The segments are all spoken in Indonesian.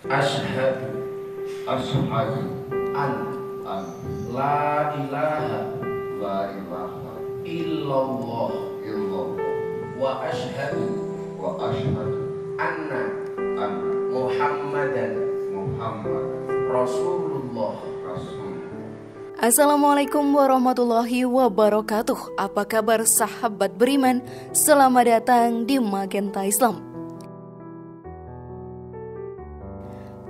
Asyhadu Asyhadu an an la ilaha la ilaha illallah illallah wa asyhadu wa asyhadu anna anna Muhammadan Muhammadan Rasulullah. Assalamualaikum warahmatullahi wabarakatuh. Apa kabar sahabat beriman? Selamat datang di Magenta Islam.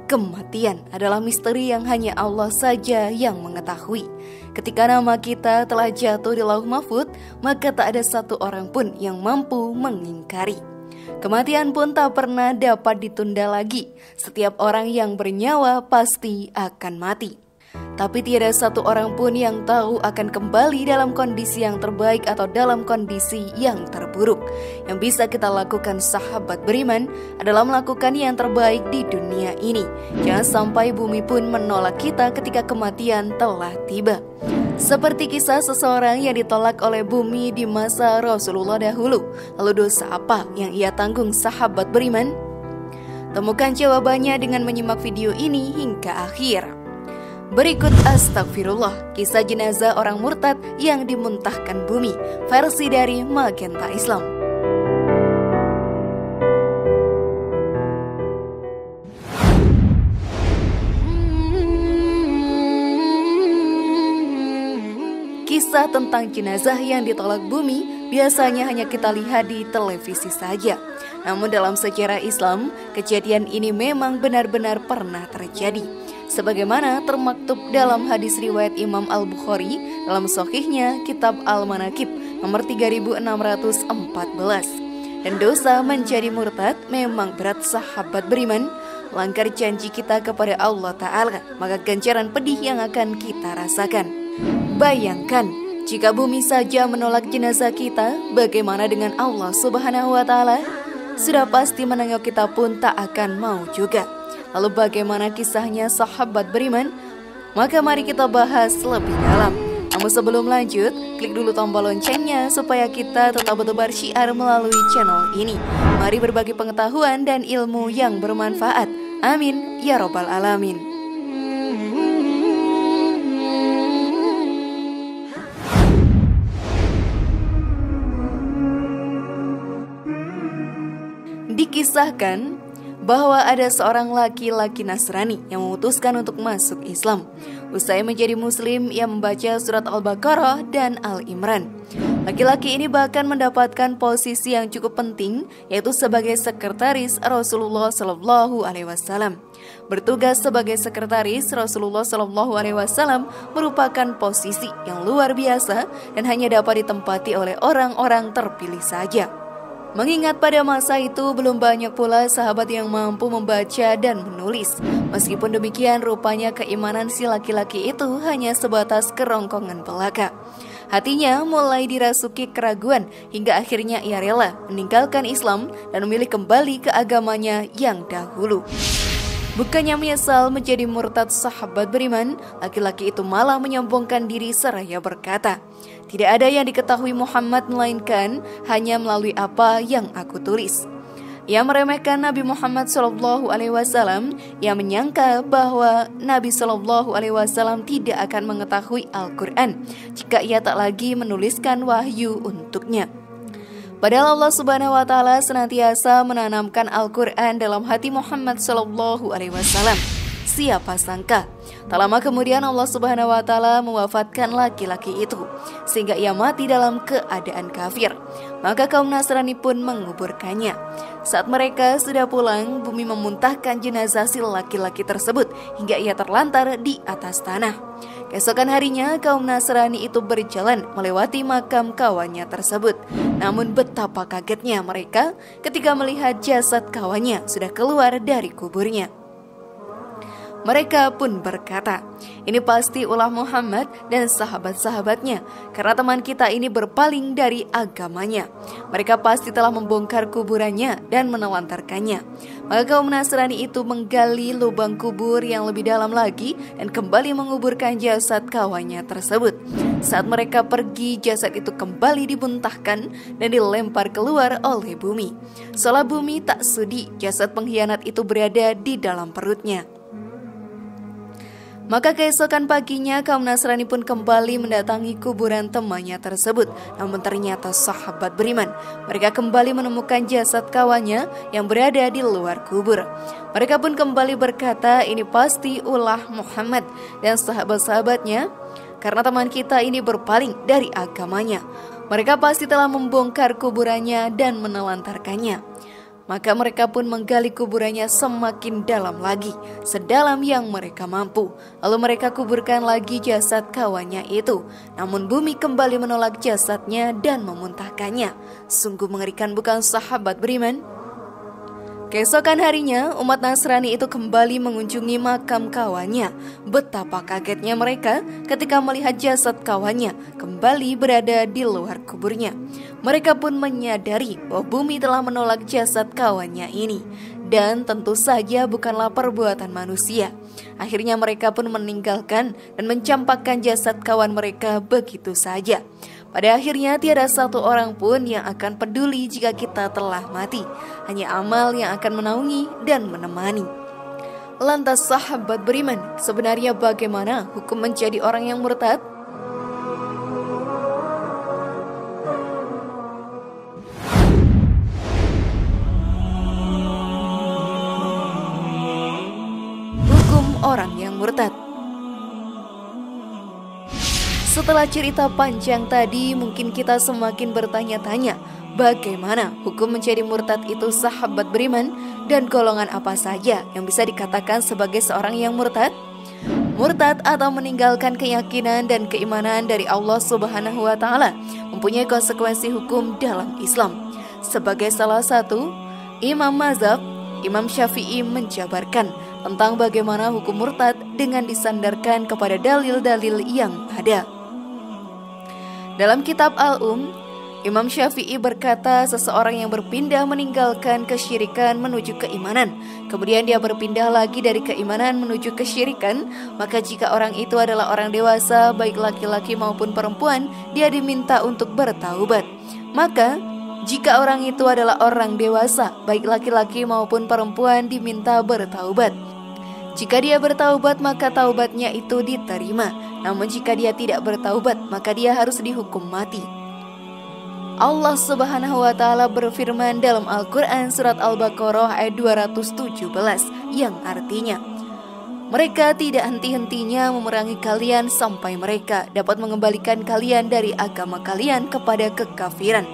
Kematian adalah misteri yang hanya Allah saja yang mengetahui. Ketika nama kita telah jatuh di lauh mahfuz, maka tak ada satu orang pun yang mampu mengingkari. Kematian pun tak pernah dapat ditunda lagi. Setiap orang yang bernyawa pasti akan mati. Tapi tiada satu orang pun yang tahu akan kembali dalam kondisi yang terbaik atau dalam kondisi yang terburuk. Yang bisa kita lakukan sahabat beriman adalah melakukan yang terbaik di dunia ini. Jangan sampai bumi pun menolak kita ketika kematian telah tiba. Seperti kisah seseorang yang ditolak oleh bumi di masa Rasulullah dahulu. Lalu dosa apa yang ia tanggung sahabat beriman? Temukan jawabannya dengan menyimak video ini hingga akhir. Berikut Astagfirullah, kisah jenazah orang murtad yang dimuntahkan bumi, versi dari Magenta Islam. Kisah tentang jenazah yang ditolak bumi biasanya hanya kita lihat di televisi saja. Namun dalam sejarah Islam, kejadian ini memang benar-benar pernah terjadi. Sebagaimana termaktub dalam hadis riwayat Imam Al-Bukhari dalam Sahihnya Kitab Al-Manaqib nomor 3614. Dan dosa menjadi murtad memang berat sahabat beriman. Langgar janji kita kepada Allah Ta'ala, maka ganjaran pedih yang akan kita rasakan. Bayangkan, jika bumi saja menolak jenazah kita, bagaimana dengan Allah Subhanahu wa Ta'ala? Sudah pasti menengok kita pun tak akan mau juga. Lalu bagaimana kisahnya sahabat beriman? Maka mari kita bahas lebih dalam. Namun sebelum lanjut, klik dulu tombol loncengnya supaya kita tetap bertebar syiar melalui channel ini. Mari berbagi pengetahuan dan ilmu yang bermanfaat. Amin ya robbal alamin. Dikisahkan bahwa ada seorang laki-laki Nasrani yang memutuskan untuk masuk Islam. Usai menjadi muslim, ia membaca surat Al-Baqarah dan Al-Imran. Laki-laki ini bahkan mendapatkan posisi yang cukup penting, yaitu sebagai sekretaris Rasulullah SAW. Bertugas sebagai sekretaris Rasulullah SAW merupakan posisi yang luar biasa dan hanya dapat ditempati oleh orang-orang terpilih saja. Mengingat pada masa itu belum banyak pula sahabat yang mampu membaca dan menulis. Meskipun demikian, rupanya keimanan si laki-laki itu hanya sebatas kerongkongan belaka. Hatinya mulai dirasuki keraguan hingga akhirnya ia rela meninggalkan Islam dan memilih kembali ke agamanya yang dahulu. Bukannya menyesal menjadi murtad sahabat beriman, laki-laki itu malah menyombongkan diri seraya berkata, "Tidak ada yang diketahui Muhammad melainkan hanya melalui apa yang aku tulis." Ia meremehkan Nabi Muhammad SAW. Ia menyangka bahwa Nabi SAW tidak akan mengetahui Al-Quran jika ia tak lagi menuliskan wahyu untuknya. Padahal Allah Subhanahu wa Ta'ala senantiasa menanamkan Al-Quran dalam hati Muhammad SAW. Siapa sangka, tak lama kemudian Allah Subhanahu wa Ta'ala mewafatkan laki-laki itu, sehingga ia mati dalam keadaan kafir. Maka kaum Nasrani pun menguburkannya. Saat mereka sudah pulang, bumi memuntahkan jenazah si laki-laki tersebut hingga ia terlantar di atas tanah. Keesokan harinya, kaum Nasrani itu berjalan melewati makam kawannya tersebut. Namun betapa kagetnya mereka ketika melihat jasad kawannya sudah keluar dari kuburnya. Mereka pun berkata, ini pasti ulah Muhammad dan sahabat-sahabatnya, karena teman kita ini berpaling dari agamanya. Mereka pasti telah membongkar kuburannya dan menelantarkannya. Maka kaum Nasrani itu menggali lubang kubur yang lebih dalam lagi dan kembali menguburkan jasad kawannya tersebut. Saat mereka pergi, jasad itu kembali dimuntahkan dan dilempar keluar oleh bumi. Seolah bumi tak sudi jasad pengkhianat itu berada di dalam perutnya. Maka keesokan paginya kaum Nasrani pun kembali mendatangi kuburan temannya tersebut. Namun ternyata sahabat beriman. Mereka kembali menemukan jasad kawannya yang berada di luar kubur. Mereka pun kembali berkata, ini pasti ulah Muhammad dan sahabat-sahabatnya, karena teman kita ini berpaling dari agamanya. Mereka pasti telah membongkar kuburannya dan menelantarkannya. Maka mereka pun menggali kuburannya semakin dalam lagi, sedalam yang mereka mampu. Lalu mereka kuburkan lagi jasad kawannya itu. Namun bumi kembali menolak jasadnya dan memuntahkannya. Sungguh mengerikan, bukan sahabat beriman? Keesokan harinya, umat Nasrani itu kembali mengunjungi makam kawannya. Betapa kagetnya mereka ketika melihat jasad kawannya kembali berada di luar kuburnya. Mereka pun menyadari bahwa bumi telah menolak jasad kawannya ini. Dan tentu saja bukanlah perbuatan manusia. Akhirnya mereka pun meninggalkan dan mencampakkan jasad kawan mereka begitu saja. Pada akhirnya tiada satu orang pun yang akan peduli jika kita telah mati. Hanya amal yang akan menaungi dan menemani. Lantas sahabat beriman, sebenarnya bagaimana hukum menjadi orang yang murtad? Hukum orang yang murtad. Setelah cerita panjang tadi, mungkin kita semakin bertanya-tanya, bagaimana hukum menjadi murtad itu sahabat beriman, dan golongan apa saja yang bisa dikatakan sebagai seorang yang murtad? Murtad atau meninggalkan keyakinan dan keimanan dari Allah Subhanahu wa Ta'ala mempunyai konsekuensi hukum dalam Islam. Sebagai salah satu imam mazhab, Imam Syafi'i menjabarkan tentang bagaimana hukum murtad dengan disandarkan kepada dalil-dalil yang ada. Dalam kitab Al-Um, Imam Syafi'i berkata, seseorang yang berpindah meninggalkan kesyirikan menuju keimanan, kemudian dia berpindah lagi dari keimanan menuju kesyirikan, maka jika orang itu adalah orang dewasa, baik laki-laki maupun perempuan, dia diminta untuk bertaubat. Maka jika orang itu adalah orang dewasa, baik laki-laki maupun perempuan, diminta bertaubat. Jika dia bertaubat, maka taubatnya itu diterima. Namun jika dia tidak bertaubat, maka dia harus dihukum mati. Allah Subhanahu wa Ta'ala berfirman dalam Al-Quran surat Al-Baqarah ayat 217 yang artinya, mereka tidak henti-hentinya memerangi kalian sampai mereka dapat mengembalikan kalian dari agama kalian kepada kekafiran.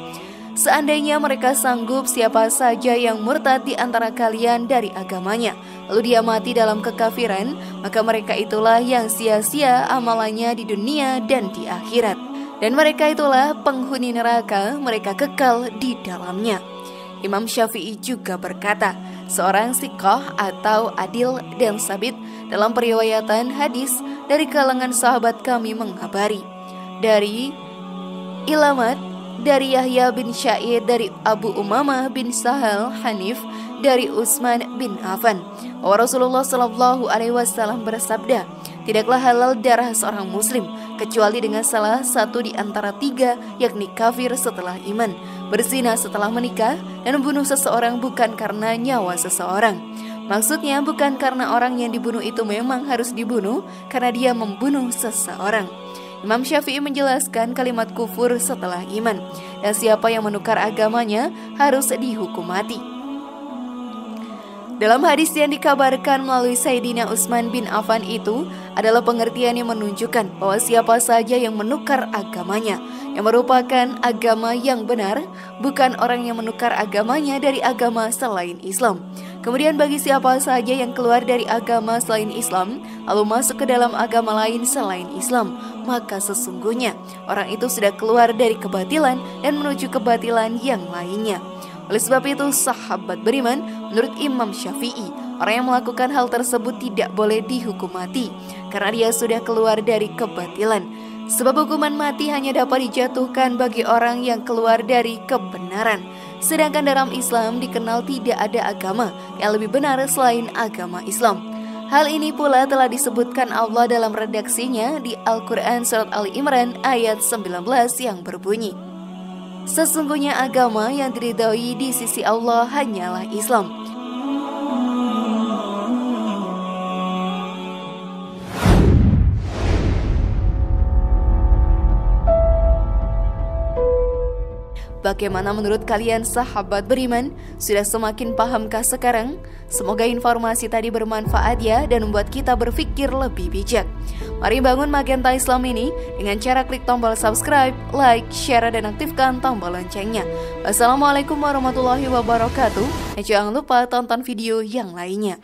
Seandainya mereka sanggup, siapa saja yang murtad di antara kalian dari agamanya, lalu dia mati dalam kekafiran, maka mereka itulah yang sia-sia amalannya di dunia dan di akhirat. Dan mereka itulah penghuni neraka, mereka kekal di dalamnya. Imam Syafi'i juga berkata, seorang siqah atau adil dan sabit dalam periwayatan hadis dari kalangan sahabat kami mengabari dari Ilamat, dari Yahya bin Syaid, dari Abu Umamah bin Sahal Hanif, dari Utsman bin Affan, bahwa Rasulullah SAW bersabda, tidaklah halal darah seorang muslim kecuali dengan salah satu di antara tiga, yakni kafir setelah iman, berzina setelah menikah, dan membunuh seseorang bukan karena nyawa seseorang. Maksudnya bukan karena orang yang dibunuh itu memang harus dibunuh, karena dia membunuh seseorang. Imam Syafi'i menjelaskan kalimat kufur setelah iman, dan siapa yang menukar agamanya harus dihukum mati. Dalam hadis yang dikabarkan melalui Sayyidina Utsman bin Affan itu adalah pengertian yang menunjukkan bahwa siapa saja yang menukar agamanya, yang merupakan agama yang benar, bukan orang yang menukar agamanya dari agama selain Islam. Kemudian bagi siapa saja yang keluar dari agama selain Islam, lalu masuk ke dalam agama lain selain Islam, maka sesungguhnya orang itu sudah keluar dari kebatilan dan menuju kebatilan yang lainnya. Oleh sebab itu, sahabat beriman, menurut Imam Syafi'i, Orang yang melakukan hal tersebut tidak boleh dihukum mati karena dia sudah keluar dari kebatilan. Sebab hukuman mati hanya dapat dijatuhkan bagi orang yang keluar dari kebenaran. Sedangkan dalam Islam dikenal tidak ada agama yang lebih benar selain agama Islam. Hal ini pula telah disebutkan Allah dalam redaksinya di Al-Quran Surat Ali Imran ayat 19 yang berbunyi, sesungguhnya agama yang diridhoi di sisi Allah hanyalah Islam. Bagaimana menurut kalian sahabat beriman? Sudah semakin pahamkah sekarang? Semoga informasi tadi bermanfaat ya dan membuat kita berpikir lebih bijak. Mari bangun Magenta Islam ini dengan cara klik tombol subscribe, like, share, dan aktifkan tombol loncengnya. Wassalamualaikum warahmatullahi wabarakatuh. Dan jangan lupa tonton video yang lainnya.